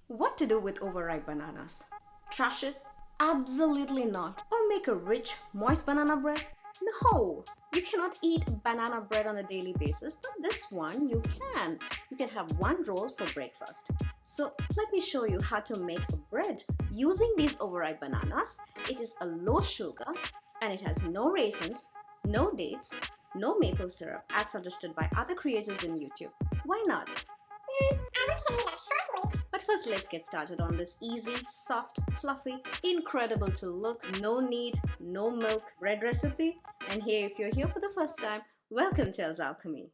What to do with overripe bananas? Trash it? Absolutely not. Or make a rich, moist banana bread? No, you cannot eat banana bread on a daily basis, but this one you can. You can have one roll for breakfast. So let me show you how to make a bread using these overripe bananas. It is a low sugar and it has no raisins, no dates, no maple syrup as suggested by other creators in YouTube. Why not? I will tell you that shortly. But first, let's get started on this easy, soft, fluffy, incredible to look, no knead, no milk bread recipe. And hey, if you're here for the first time, welcome to El's Alchemy.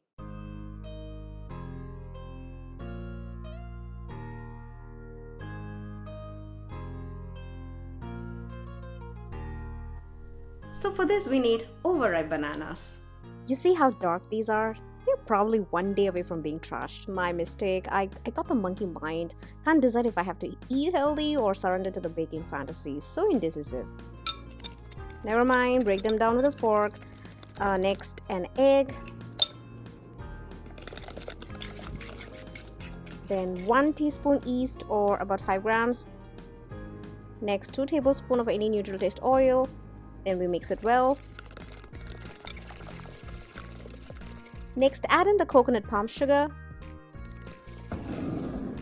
So for this, we need overripe bananas. You see how dark these are? They're probably one day away from being trashed. My mistake. I got the monkey mind. Can't decide if I have to eat healthy or surrender to the baking fantasies. So indecisive. Never mind, break them down with a fork. Next, an egg. Then 1 teaspoon yeast or about 5 grams. Next, 2 tablespoons of any neutral taste oil. Then we mix it well. Next, add in the coconut palm sugar.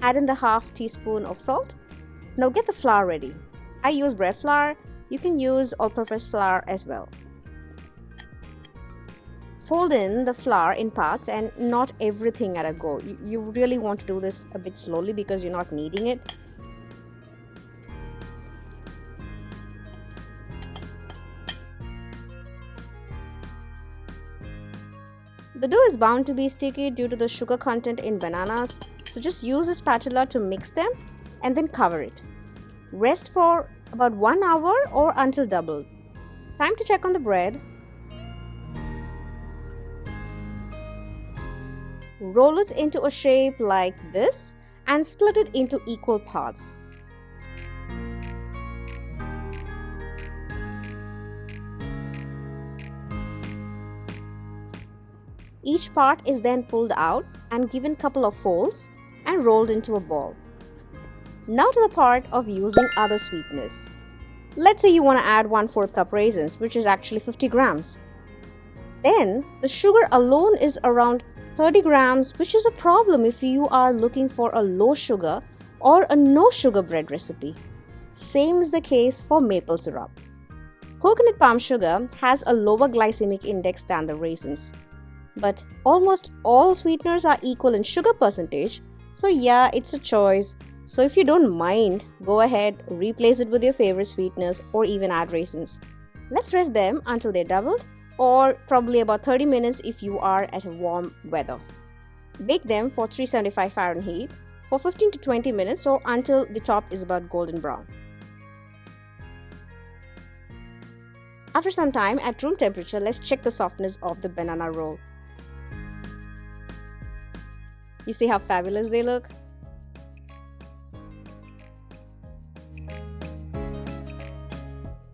Add in the half teaspoon of salt. Now get the flour ready. I use bread flour. You can use all-purpose flour as well. Fold in the flour in parts and not everything at a go. You really want to do this a bit slowly because you're not kneading it. The dough is bound to be sticky due to the sugar content in bananas, so just use a spatula to mix them and then cover it. Rest for about 1 hour or until doubled. Time to check on the bread. Roll it into a shape like this and split it into equal parts. Each part is then pulled out and given a couple of folds and rolled into a ball. Now to the part of using other sweetness. Let's say you want to add 1/4 cup raisins, which is actually 50 grams. Then the sugar alone is around 30 grams, which is a problem if you are looking for a low sugar or a no sugar bread recipe. Same is the case for maple syrup. Coconut palm sugar has a lower glycemic index than the raisins. But almost all sweeteners are equal in sugar percentage, so yeah, it's a choice. So if you don't mind, go ahead, replace it with your favorite sweeteners or even add raisins. Let's rest them until they're doubled, or probably about 30 minutes if you are at a warm weather. Bake them for 375 Fahrenheit for 15 to 20 minutes or until the top is about golden brown. After some time at room temperature, let's check the softness of the banana roll. You see how fabulous they look?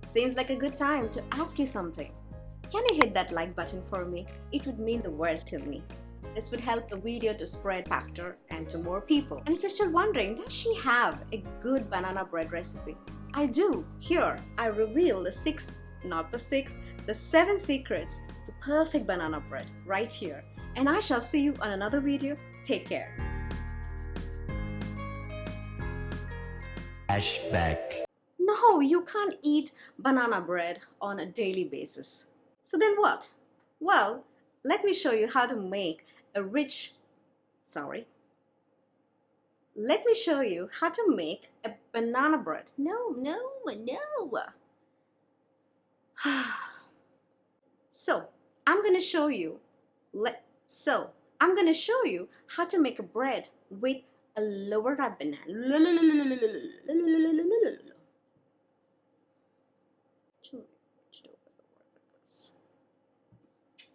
Seems like a good time to ask you something. Can you hit that like button for me? It would mean the world to me. This would help the video to spread faster and to more people. And if you're still wondering, does she have a good banana bread recipe? I do. Here, I reveal the 7 secrets to perfect banana bread right here. And I shall see you on another video. Take care. Flashback. No, you can't eat banana bread on a daily basis. So then what? Well, let me show you how to make a Let me show you how to make a banana bread. No. So, I'm going to show you how to make a bread with a lower ripe banana.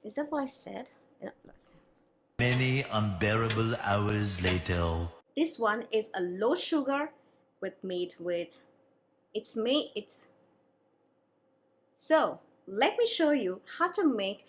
Is that what I said? No, let's see. Many unbearable hours later. This one is a low sugar So let me show you how to make